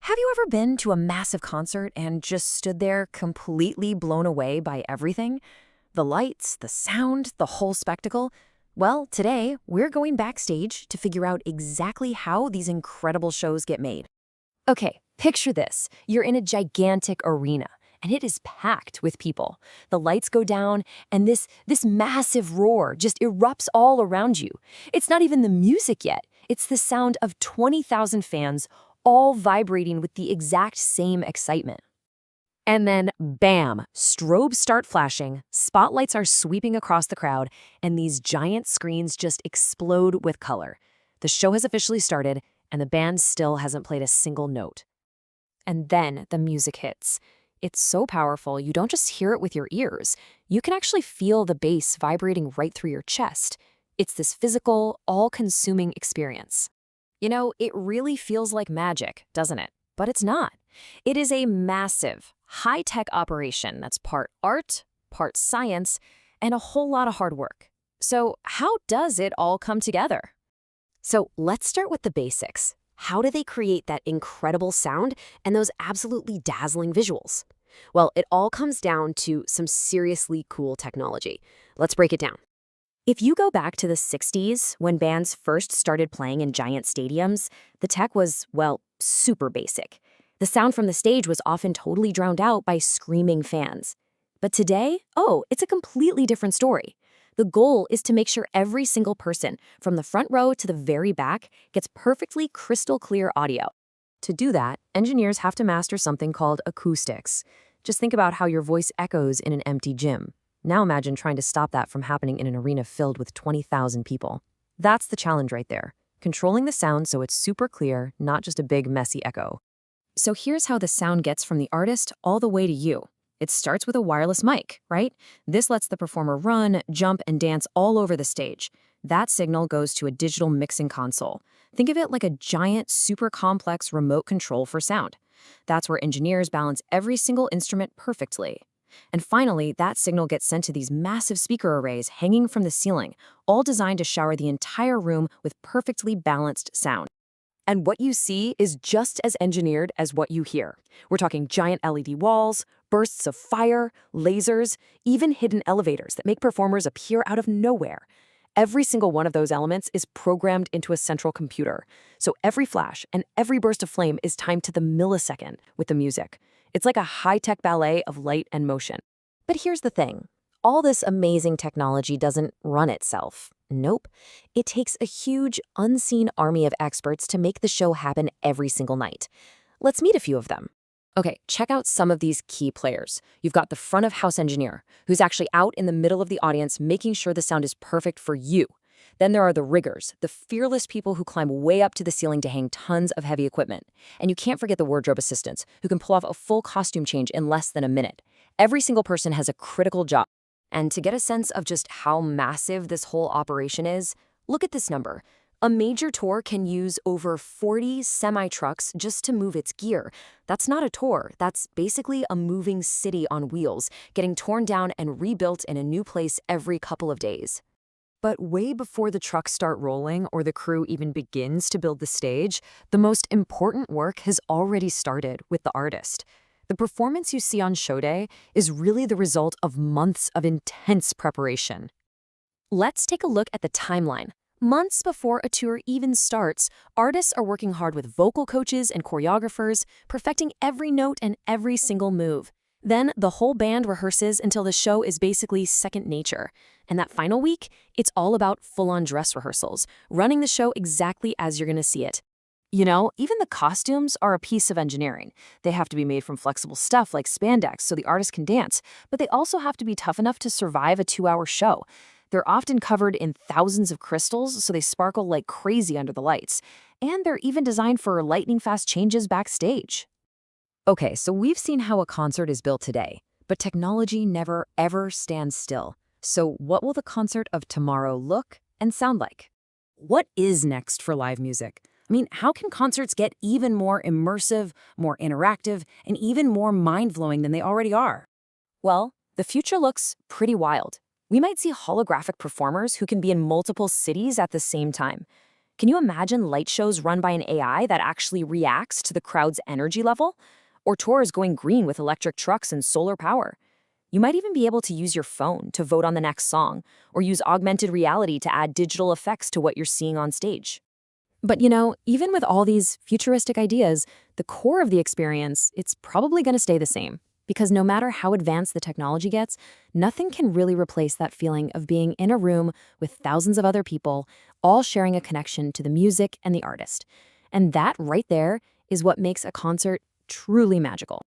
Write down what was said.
Have you ever been to a massive concert and just stood there completely blown away by everything? The lights, the sound, the whole spectacle? Well, today we're going backstage to figure out exactly how these incredible shows get made. Okay, picture this. You're in a gigantic arena, and it is packed with people. The lights go down, and this massive roar just erupts all around you. It's not even the music yet. It's the sound of 20,000 fans all vibrating with the exact same excitement. And then, bam, strobes start flashing, spotlights are sweeping across the crowd, and these giant screens just explode with color. The show has officially started, and the band still hasn't played a single note. And then the music hits. It's so powerful, you don't just hear it with your ears. You can actually feel the bass vibrating right through your chest. It's this physical, all-consuming experience. You know, it really feels like magic, doesn't it? But it's not. It is a massive, high-tech operation that's part art, part science, and a whole lot of hard work. So how does it all come together? So let's start with the basics. How do they create that incredible sound and those absolutely dazzling visuals? Well, it all comes down to some seriously cool technology. Let's break it down. If you go back to the 60s, when bands first started playing in giant stadiums, the tech was, well, super basic. The sound from the stage was often totally drowned out by screaming fans. But today, it's a completely different story. The goal is to make sure every single person, from the front row to the very back, gets perfectly crystal clear audio. To do that, engineers have to master something called acoustics. Just think about how your voice echoes in an empty gym. Now imagine trying to stop that from happening in an arena filled with 20,000 people. That's the challenge right there. Controlling the sound so it's super clear, not just a big, messy echo. So here's how the sound gets from the artist all the way to you. It starts with a wireless mic, right? This lets the performer run, jump, and dance all over the stage. That signal goes to a digital mixing console. Think of it like a giant, super complex remote control for sound. That's where engineers balance every single instrument perfectly. And finally, that signal gets sent to these massive speaker arrays hanging from the ceiling, all designed to shower the entire room with perfectly balanced sound. And what you see is just as engineered as what you hear. We're talking giant LED walls, bursts of fire, lasers, even hidden elevators that make performers appear out of nowhere. Every single one of those elements is programmed into a central computer. So every flash and every burst of flame is timed to the millisecond with the music. It's like a high-tech ballet of light and motion. But here's the thing. All this amazing technology doesn't run itself. Nope. It takes a huge, unseen army of experts to make the show happen every single night. Let's meet a few of them. Okay, check out some of these key players. You've got the front-of-house engineer, who's actually out in the middle of the audience making sure the sound is perfect for you. Then there are the riggers, the fearless people who climb way up to the ceiling to hang tons of heavy equipment. And you can't forget the wardrobe assistants, who can pull off a full costume change in less than a minute. Every single person has a critical job. And to get a sense of just how massive this whole operation is, look at this number. A major tour can use over 40 semi-trucks just to move its gear. That's not a tour. That's basically a moving city on wheels, getting torn down and rebuilt in a new place every couple of days. But way before the trucks start rolling or the crew even begins to build the stage, the most important work has already started with the artist. The performance you see on show day is really the result of months of intense preparation. Let's take a look at the timeline. Months before a tour even starts, artists are working hard with vocal coaches and choreographers, perfecting every note and every single move. Then the whole band rehearses until the show is basically second nature. And that final week, it's all about full-on dress rehearsals, running the show exactly as you're going to see it. You know, even the costumes are a piece of engineering. They have to be made from flexible stuff like spandex so the artist can dance, but they also have to be tough enough to survive a 2-hour show. They're often covered in thousands of crystals so they sparkle like crazy under the lights. And they're even designed for lightning-fast changes backstage. Okay, so we've seen how a concert is built today, but technology never, ever stands still. So what will the concert of tomorrow look and sound like? What is next for live music? I mean, how can concerts get even more immersive, more interactive, and even more mind-blowing than they already are? Well, the future looks pretty wild. We might see holographic performers who can be in multiple cities at the same time. Can you imagine light shows run by an AI that actually reacts to the crowd's energy level? Or tours going green with electric trucks and solar power? You might even be able to use your phone to vote on the next song, or use augmented reality to add digital effects to what you're seeing on stage. But even with all these futuristic ideas, the core of the experience, it's probably going to stay the same. Because no matter how advanced the technology gets, nothing can really replace that feeling of being in a room with thousands of other people, all sharing a connection to the music and the artist. And that right there is what makes a concert truly magical.